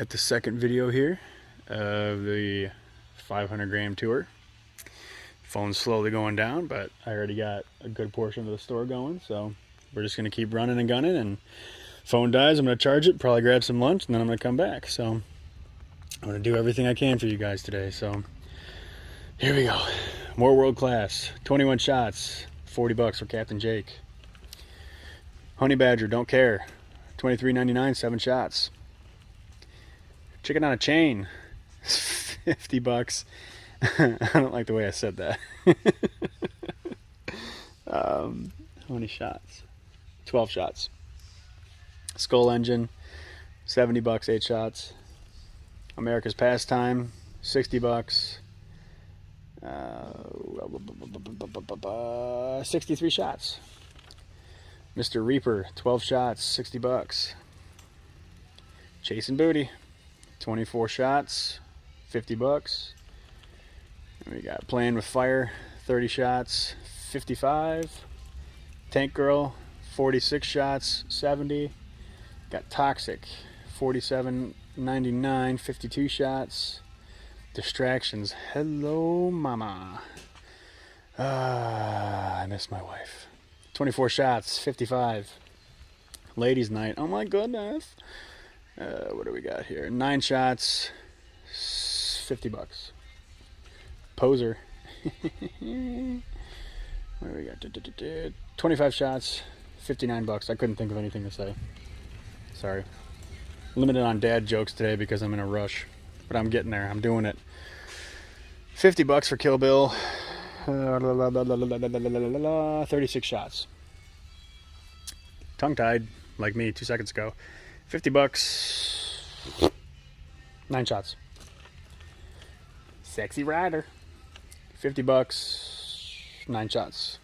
with the second video here of the 500 gram tour. Phone's slowly going down, but I already got a good portion of the store going, so we're just gonna keep running and gunning, and phone dies, I'm gonna charge it, probably grab some lunch, and then I'm gonna come back. So I'm gonna do everything I can for you guys today. So here we go. More world class. 21 shots, 40 bucks for Captain Jake. Honey Badger, don't care. $23.99, 7 shots. Chicken on a chain, 50 bucks. I don't like the way I said that. How many shots? 12 shots. Skull Engine, 70 bucks, 8 shots. America's Pastime, 60 bucks. 63 shots. Mr. Reaper, 12 shots, 60 bucks. Chasing Booty, 24 shots, 50 bucks. And we got Playing with Fire, 30 shots, 55. Tank Girl, 46 shots, 70. Got Toxic, 47.99, 52 shots. Distractions, hello mama. I miss my wife. 24 shots, 55. Ladies Night, oh my goodness. What do we got here? 9 shots, 50 bucks. Poser. What do we got? 25 shots, 59 bucks. I couldn't think of anything to say. Sorry. Limited on dad jokes today because I'm in a rush. But I'm getting there. I'm doing it. 50 bucks for Kill Bill. 36 shots. Tongue-tied, like me 2 seconds ago. 50 bucks. 9 shots. Sexy Rider. 50 bucks. 9 shots.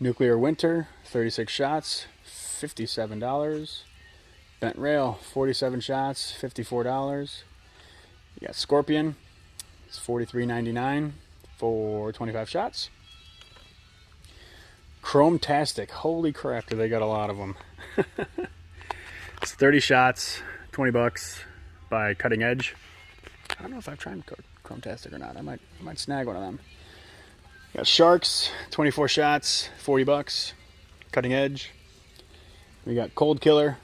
Nuclear Winter. 36 shots. $57. Bent Rail. 47 shots. $54. You got Scorpion. It's $43.99 for 25 shots. Chrome-tastic. Holy crap, do they got a lot of them. It's 30 shots, 20 bucks by Cutting Edge. I don't know if I've tried Chrome-tastic or not. I might snag one of them. Got Sharks, 24 shots, 40 bucks. Cutting Edge. We got Cold Killer,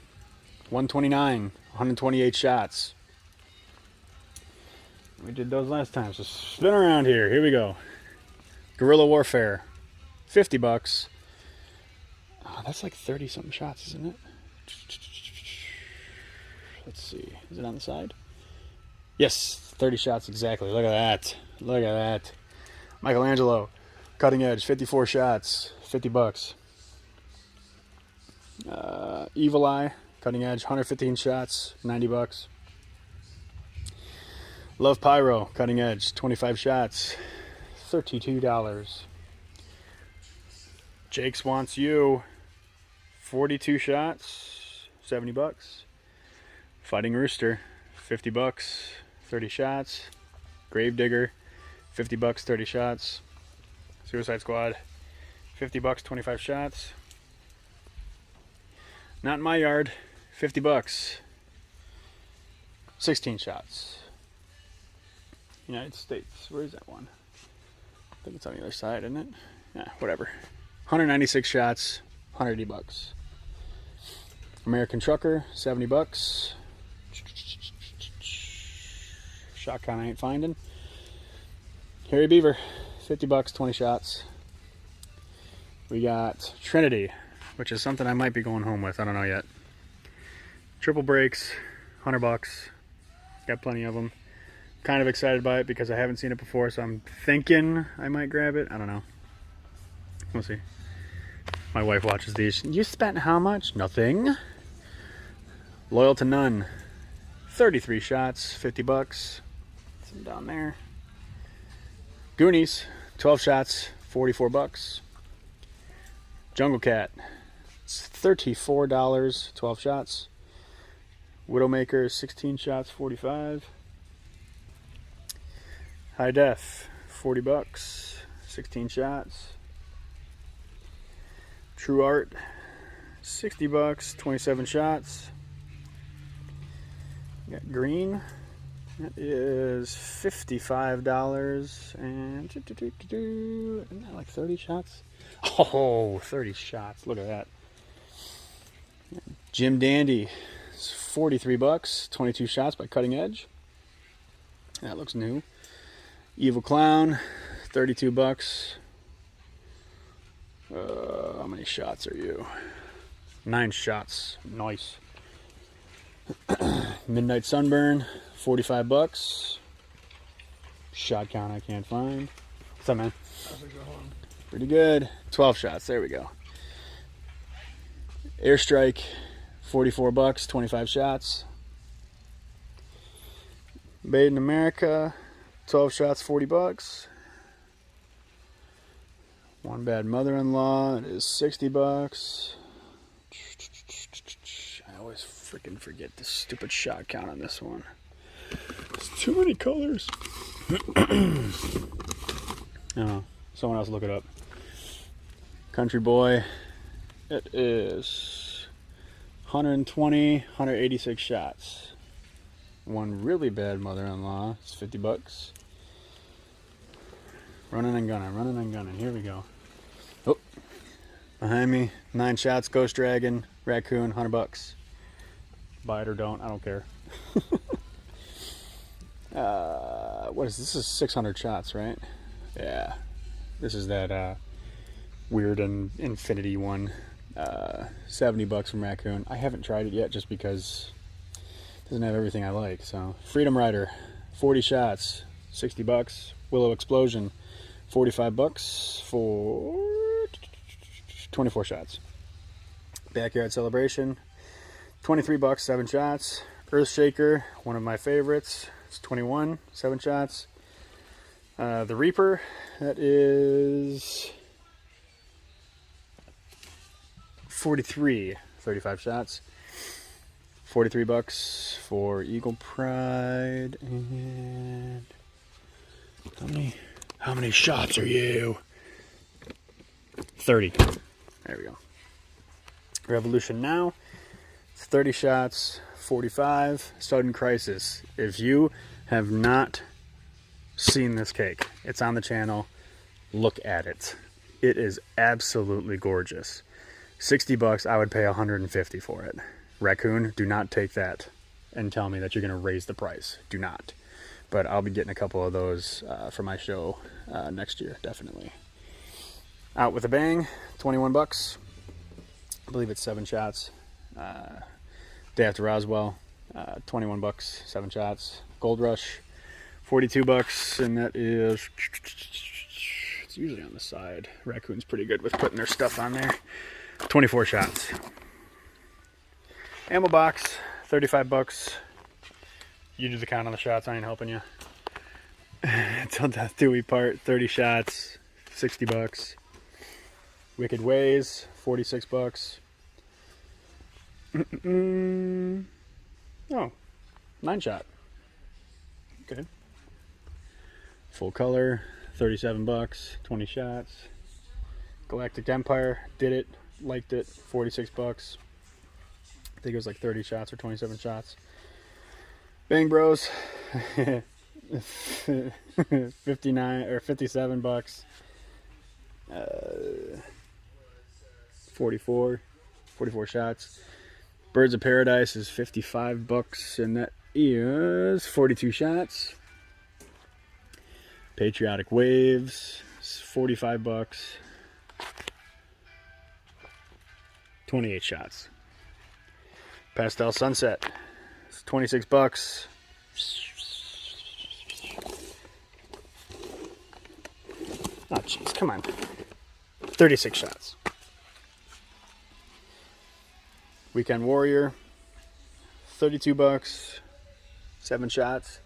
129, 128 shots. We did those last time, so spin around here. Here we go. Guerrilla Warfare, 50 bucks. Oh, that's like 30 something shots, isn't it? Let's see. Is it on the side? Yes, 30 shots exactly. Look at that. Look at that. Michelangelo, Cutting Edge, 54 shots, 50 bucks. Evil Eye, Cutting Edge, 115 shots, 90 bucks. Love Pyro, Cutting Edge, 25 shots, $32. Jake's Wants You, 42 shots, 70 bucks. Fighting Rooster, 50 bucks, 30 shots. Gravedigger, 50 bucks, 30 shots. Suicide Squad, 50 bucks, 25 shots. Not in My Yard, 50 bucks, 16 shots. United States, where is that one? I think it's on the other side, isn't it? Yeah, whatever. 196 shots, 180 bucks. American Trucker, 70 bucks. Shotgun I ain't finding. Harry Beaver, 50 bucks, 20 shots. We got Trinity, which is something I might be going home with. I don't know yet. Triple Brakes, 100 bucks. Got plenty of them. Kind of excited by it because I haven't seen it before, so I'm thinking I might grab it. I don't know. We'll see. My wife watches these. You spent how much? Nothing. Loyal to None. 33 shots, 50 bucks. Some down there. Goonies, 12 shots, 44 bucks. Jungle Cat. It's $34, 12 shots. Widowmaker, 16 shots, 45. High Def, 40 bucks, 16 shots. True Art, 60 bucks, 27 shots. Got green. That is $55 and isn't that like 30 shots? Oh, 30 shots. Look at that. Jim Dandy. It's 43 bucks, 22 shots by Cutting Edge. That looks new. Evil Clown, 32 bucks. How many shots are you? 9 shots. Nice. Midnight Sunburn, 45 bucks. Shot count I can't find. What's up, man? Pretty good. 12 shots. There we go. Airstrike, 44 bucks, 25 shots. Made in America, 12 shots, 40 bucks. One Bad Mother-in-Law, it is 60 bucks. I always freaking forget the stupid shot count on this one. There's too many colors. Oh, someone else look it up. Country Boy, it is 120, 186 shots. One Really Bad Mother-in-Law, it's 50 bucks. Running and gunning, here we go. Oh, behind me, 9 shots, Ghost Dragon, Raccoon, 100 bucks. Buy it or don't, I don't care. What is this? This is 600 shots, right? Yeah. This is that weird and infinity one. 70 bucks from Raccoon. I haven't tried it yet just because it doesn't have everything I like. So Freedom Rider, 40 shots, 60 bucks. Willow Explosion, 45 bucks for 24 shots. Backyard Celebration, 23 bucks, 7 shots. Earthshaker, one of my favorites. It's 21, 7 shots. The Reaper, that is 43, 35 shots. 43 bucks for Eagle Pride. And how many shots are you? 30. There we go. Revolution Now, it's 30 shots, 45. Sudden Crisis. If you have not seen this cake, it's on the channel. Look at it. It is absolutely gorgeous. 60 bucks, I would pay 150 for it. Raccoon, do not take that and tell me that you're going to raise the price. Do not. But I'll be getting a couple of those for my show next year, definitely. Out with a Bang, 21 bucks. I believe it's 7 shots. Day After Roswell, 21 bucks, 7 shots. Gold Rush, 42 bucks, and that is, it's usually on the side. Raccoon's pretty good with putting their stuff on there. 24 shots. Ammo box, 35 bucks. You do the count on the shots, I ain't helping you. Till Death Do We Part, 30 shots, 60 bucks. Wicked Ways, 46 bucks. Oh, 9 shot. Good. Full color, 37 bucks, 20 shots. Galactic Empire, did it, liked it, 46 bucks. I think it was like 30 shots or 27 shots. Bang Bros, 59 or 57 bucks. 44 shots. Birds of Paradise is 55 bucks, and that is 42 shots. Patriotic Waves is 45 bucks. 28 shots. Pastel Sunset, it's 26 bucks. Oh jeez, come on. 36 shots. Weekend Warrior, 32 bucks, 7 shots.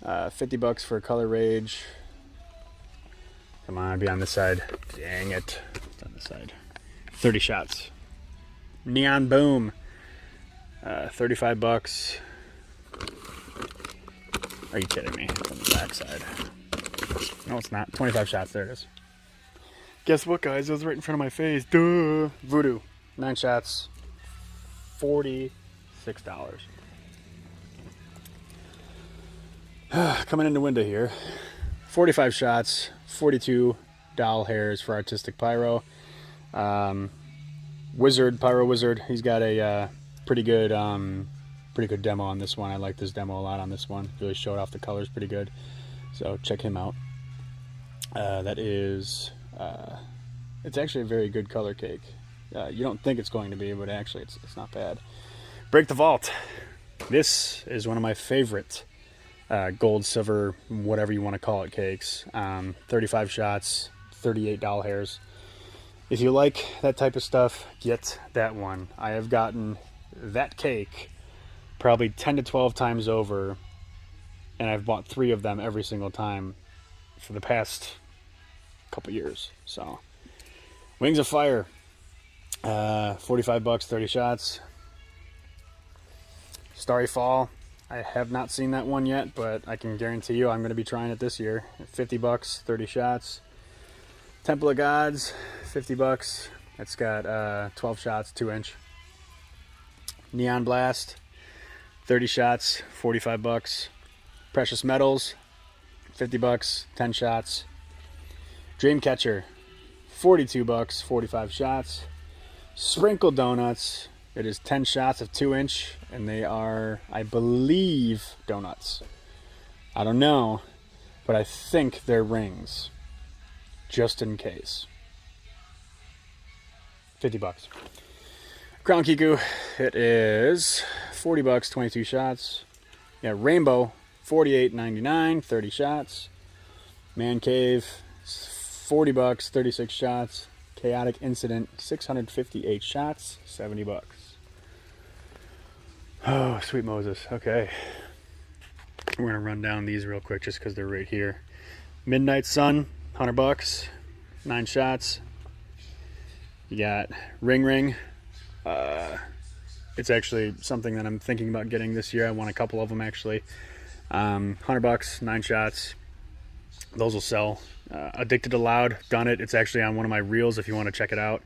50 bucks for Color Rage. Come on, be on this side. Dang it. It's on this side. 30 shots. Neon Boom, 35 bucks. Are you kidding me? It's on the back side. No, it's not. 25 shots. There it is. Guess what, guys? It was right in front of my face. Duh. Voodoo, 9 shots, $46. Coming into window here. 45 shots, 42 doll hairs for artistic pyro. Pyro Wizard, he's got a pretty good demo on this one. I like this demo a lot on this one. Really showed off the colors pretty good. So check him out. That is, it's actually a very good color cake. You don't think it's going to be, but actually it's not bad. Break the Vault. This is one of my favorite gold, silver, whatever you want to call it, cakes. 35 shots, 38 doll hairs. If you like that type of stuff, get that one. I have gotten that cake probably 10 to 12 times over, and I've bought 3 of them every single time for the past couple years. So, Wings of Fire, 45 bucks, 30 shots. Starry Fall, I have not seen that one yet, but I can guarantee you I'm going to be trying it this year. 50 bucks, 30 shots. Temple of Gods, 50 bucks. It's got 12 shots, 2-inch. Neon Blast, 30 shots, 45 bucks. Precious Metals, 50 bucks, 10 shots. Dreamcatcher, 42 bucks, 45 shots. Sprinkle Donuts, it is 10 shots of 2-inch, and they are, I believe, donuts. I don't know, but I think they're rings, just in case. 50 bucks. Crown Kiku, it is 40 bucks, 22 shots. Yeah, Rainbow, 48.99, 30 shots. Man Cave, 40 bucks, 36 shots. Chaotic Incident, 658 shots, 70 bucks. Oh, sweet Moses. Okay. We're going to run down these real quick just because they're right here. Midnight Sun, 100 bucks, 9 shots. You got Ring Ring. It's actually something that I'm thinking about getting this year. I want a couple of them actually. 100 bucks, 9 shots. Those will sell. Addicted to Loud, done it. It's actually on one of my reels if you want to check it out.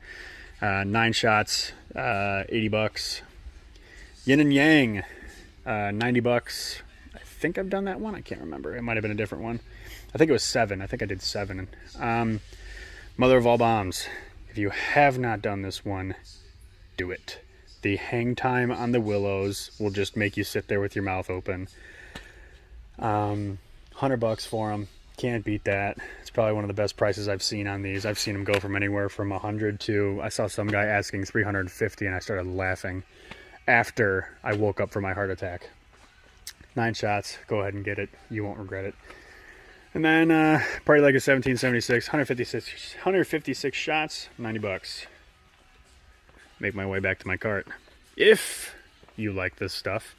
9 shots, 80 bucks. Yin and Yang, 90 bucks. I think I've done that one. I can't remember. It might have been a different one. I think it was 7. I think I did 7. Mother of All Bombs. If you have not done this one, do it. The hang time on the willows will just make you sit there with your mouth open. 100 bucks for them. Can't beat that. It's probably one of the best prices I've seen on these. I've seen them go from anywhere from 100 to, I saw some guy asking 350 and I started laughing after I woke up from my heart attack. 9 shots. Go ahead and get it. You won't regret it. And then Party Like a 1776, 156 shots, 90 bucks. Make my way back to my cart. If you like this stuff,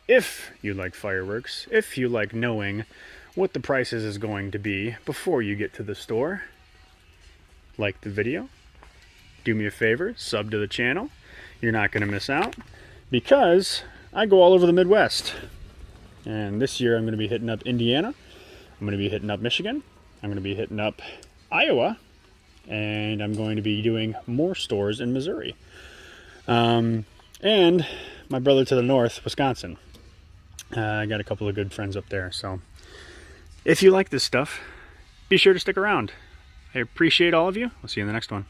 if you like fireworks, if you like knowing what the prices is going to be before you get to the store, like the video, do me a favor, sub to the channel. You're not going to miss out because I go all over the Midwest. And this year I'm going to be hitting up Indiana. I'm going to be hitting up Michigan. I'm going to be hitting up Iowa. And I'm going to be doing more stores in Missouri. And my brother to the north, Wisconsin. I got a couple of good friends up there. So if you like this stuff, be sure to stick around. I appreciate all of you. I'll see you in the next one.